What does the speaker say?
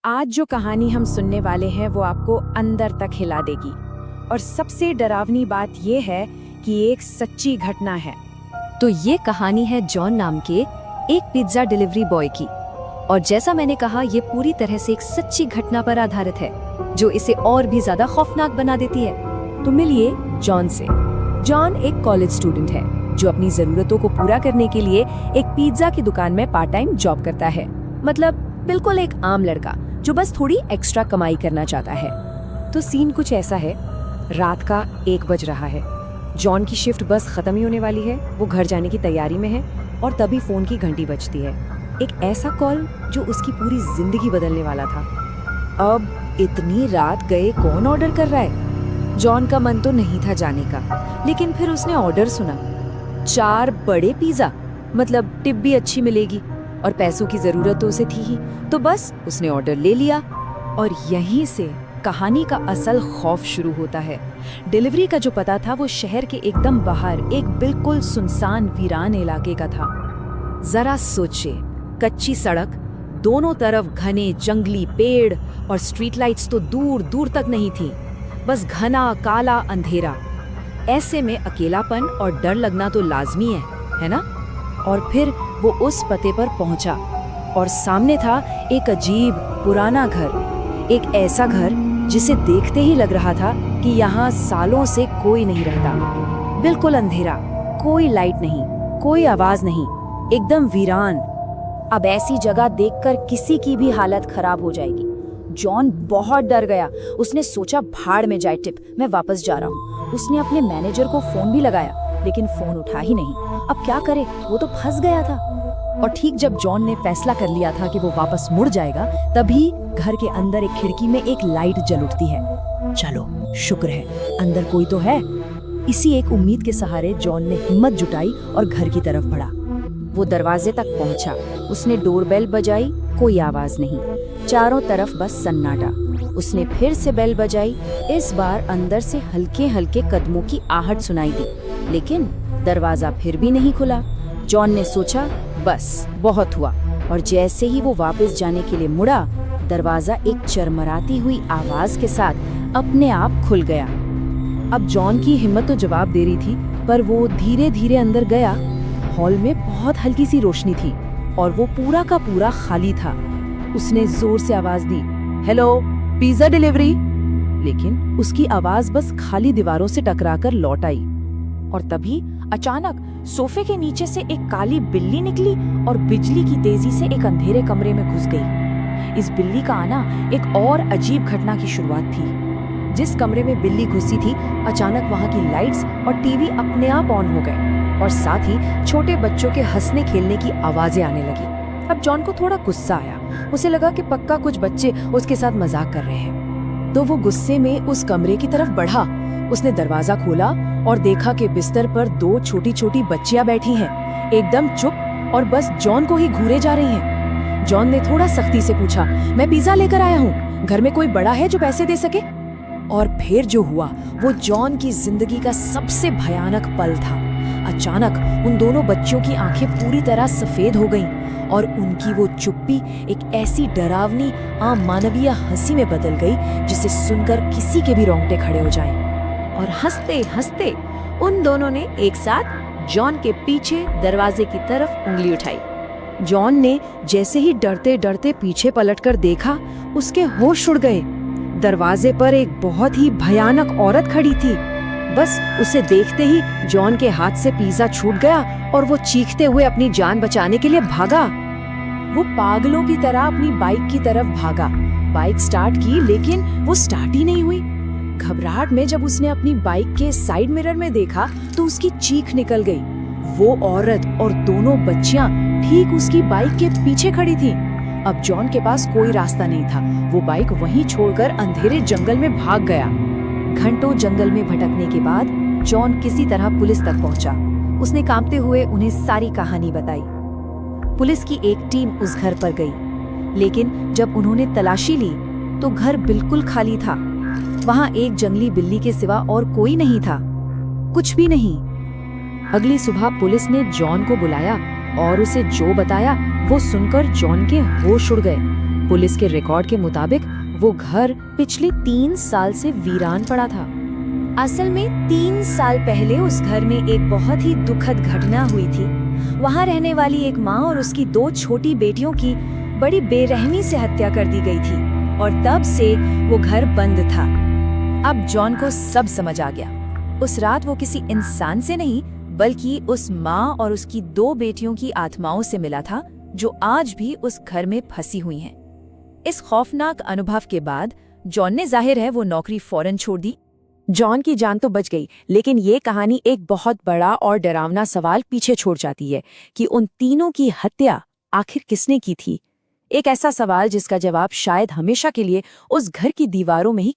आज जो कहानी हम सुनने वाले हैं वो आपको अंदर तक हिला देगी। और सबसे डरावनी बात ये है कि एक सच्ची घटना है। तो ये कहानी है जॉन नाम के एक पिज्जा डिलीवरी बॉय की। और जैसा मैंने कहा, ये पूरी तरह से एक सच्ची घटना पर आधारित है जो इसे और भी ज्यादा खौफनाक बना देती है। तो मिलिए जॉन से। जॉन एक कॉलेज स्टूडेंट है जो अपनी जरूरतों को पूरा करने के लिए एक पिज्जा की दुकान में पार्ट टाइम जॉब करता है। मतलब बिल्कुल एक आम लड़का जो बस थोड़ी एक्स्ट्रा कमाई करना चाहता है। तो सीन कुछ ऐसा है, रात का 1 बज रहा है। जॉन की शिफ्ट बस खत्म ही होने वाली है। वो घर जाने की तैयारी में है और तभी फोन की घंटी बजती है। एक ऐसा कॉल जो उसकी पूरी जिंदगी बदलने वाला था। अब इतनी रात गए कौन ऑर्डर कर रहा है? जॉन का मन तो नहीं था जाने का, लेकिन फिर उसने ऑर्डर सुना। 4 बड़े पिज्जा, मतलब टिप भी अच्छी मिलेगी और पैसों की जरूरत तो उसे थी ही, तो बस उसने ऑर्डर ले लिया। और यहीं से कहानी का असल खौफ शुरू होता है। डिलीवरी का जो पता था वो शहर के एकदम बाहर एक बिल्कुल सुनसान वीरान इलाके का था। जरा सोचिए, कच्ची सड़क, दोनों तरफ घने जंगली पेड़ और स्ट्रीट लाइट्स तो दूर दूर तक नहीं थी, बस घना काला अंधेरा। ऐसे में अकेलापन और डर लगना तो लाजमी है ना? और फिर वो उस पते पर पहुंचा और सामने था एक अजीब पुराना घर। एक ऐसा घर जिसे देखते ही लग रहा था कि यहाँ सालों से कोई नहीं रहता। बिल्कुल अंधेरा, कोई लाइट नहीं, कोई आवाज नहीं, एकदम वीरान। अब ऐसी जगह देखकर किसी की भी हालत खराब हो जाएगी। जॉन बहुत डर गया। उसने सोचा भाड़ में जाए टिप, मैं वापस जा रहा हूँ। उसने अपने मैनेजर को फोन भी लगाया, लेकिन फोन उठा ही नहीं। अब क्या करे, वो तो फंस गया था। और ठीक जब जॉन ने फैसला कर लिया था कि वो वापस मुड़ जाएगा, तभी घर के अंदर एक खिड़की में एक लाइट जल उठती है। चलो, शुक्र है अंदर कोई तो है। इसी एक उम्मीद के सहारे जॉन ने हिम्मत जुटाई और घर की तरफ बढ़ा। वो दरवाजे तक पहुंचा। उसने डोरबेल बजाई, कोई आवाज नहीं, चारों तरफ बस सन्नाटा। उसने फिर से बेल बजाई। इस बार अंदर से हल्के हल्के कदमों की आहट सुनाई दी, लेकिन दरवाजा फिर भी नहीं खुला। जॉन ने सोचा बस बहुत हुआ, और जैसे ही वो वापस जाने के लिए मुड़ा, दरवाजा एक चरमराती हुई आवाज के साथ अपने आप खुल गया। अब जॉन की हिम्मत तो जवाब दे रही थी, पर वो धीरे धीरे अंदर गया। हॉल में बहुत हल्की सी रोशनी थी और वो पूरा का पूरा खाली था। उसने जोर से आवाज दी, हेलो, पिज्जा डिलीवरी। लेकिन उसकी आवाज बस खाली दीवारों से टकराकर लौट आई। और तभी अचानक सोफे के नीचे से एक काली बिल्ली निकली और बिजली की तेजी से एक अंधेरे कमरे में घुस गई। इस बिल्ली का आना एक और अजीब घटना की शुरुआत थी। जिस कमरे में बिल्ली घुसी थी, अचानक वहां की लाइट्स और टीवी अपने आप ऑन हो गए और साथ ही छोटे बच्चों के हंसने खेलने की आवाजें आने लगी। अब जॉन को थोड़ा गुस्सा आया। उसे लगा कि पक्का कुछ बच्चे उसके साथ मजाक कर रहे हैं। तो वो गुस्से में उस कमरे की तरफ बढ़ा। उसने दरवाजा खोला और देखा कि बिस्तर पर 2 छोटी छोटी बच्चियां बैठी हैं, एकदम चुप और बस जॉन को ही घूरे जा रही हैं। जॉन ने थोड़ा सख्ती से पूछा, मैं पिज्जा लेकर आया हूँ, घर में कोई बड़ा है जो पैसे दे सके? और फिर जो हुआ वो जॉन की जिंदगी का सबसे भयानक पल था। अचानक उन दोनों बच्चियों की आंखें पूरी तरह सफेद हो गईं और उनकी वो चुप्पी एक ऐसी डरावनी अमानवीय हंसी में बदल गई जिसे सुनकर किसी के भी रोंगटे खड़े हो जाएं। और हंसते हंसते उन दोनों ने एक साथ जॉन के पीछे दरवाजे की तरफ उंगली उठाई। जॉन ने जैसे ही डरते डरते पीछे पलटकर देखा, उसके होश उड़ गए। दरवाजे पर एक बहुत ही भयानक औरत खड़ी थी। बस उसे देखते ही जॉन के हाथ से पिज्जा छूट गया और वो चीखते हुए अपनी जान बचाने के लिए भागा। वो पागलों की तरह अपनी बाइक की तरफ भागा। बाइक स्टार्ट की, लेकिन वो स्टार्ट ही नहीं हुई। घबराहट में जब उसने अपनी बाइक के साइड मिरर में देखा तो उसकी चीख निकल गई। वो औरत और दोनों बच्चियां ठीक उसकी बाइक के पीछे खड़ी थी। अब जॉन के पास कोई रास्ता नहीं था। वो बाइक वहीं छोड़कर अंधेरे जंगल में भाग गया। घंटों जंगल में भटकने के बाद जॉन किसी तरह पुलिस तक पहुंचा। उसने कांपते हुए उन्हें सारी कहानी बताई। पुलिस की एक टीम उस घर पर गई, लेकिन जब उन्होंने तलाशी ली तो घर बिल्कुल खाली था। वहां एक जंगली बिल्ली के सिवा और कोई नहीं था, कुछ भी नहीं। अगली सुबह पुलिस ने जॉन को बुलाया और उसे जो बताया वो सुनकर जॉन के होश उड़ गए। पुलिस के रिकॉर्ड के मुताबिक वो घर पिछले 3 साल से वीरान पड़ा था। असल में 3 साल पहले उस घर में एक बहुत ही दुखद घटना हुई थी। वहाँ रहने वाली एक माँ और उसकी 2 छोटी बेटियों की बड़ी बेरहमी से हत्या कर दी गई थी और तब से वो घर बंद था। अब जॉन को सब समझ आ गया। उस रात वो किसी इंसान से नहीं बल्कि उस माँ और उसकी 2 बेटियों की आत्माओं से मिला था जो आज भी उस घर में फंसी हुई हैं। इस खौफनाक अनुभव के बाद जॉन ने जाहिर है वो नौकरी फौरन छोड़ दी। जॉन की जान तो बच गई, लेकिन ये कहानी एक बहुत बड़ा और डरावना सवाल पीछे छोड़ जाती है कि उन तीनों की हत्या आखिर किसने की थी। एक ऐसा सवाल जिसका जवाब शायद हमेशा के लिए उस घर की दीवारों में ही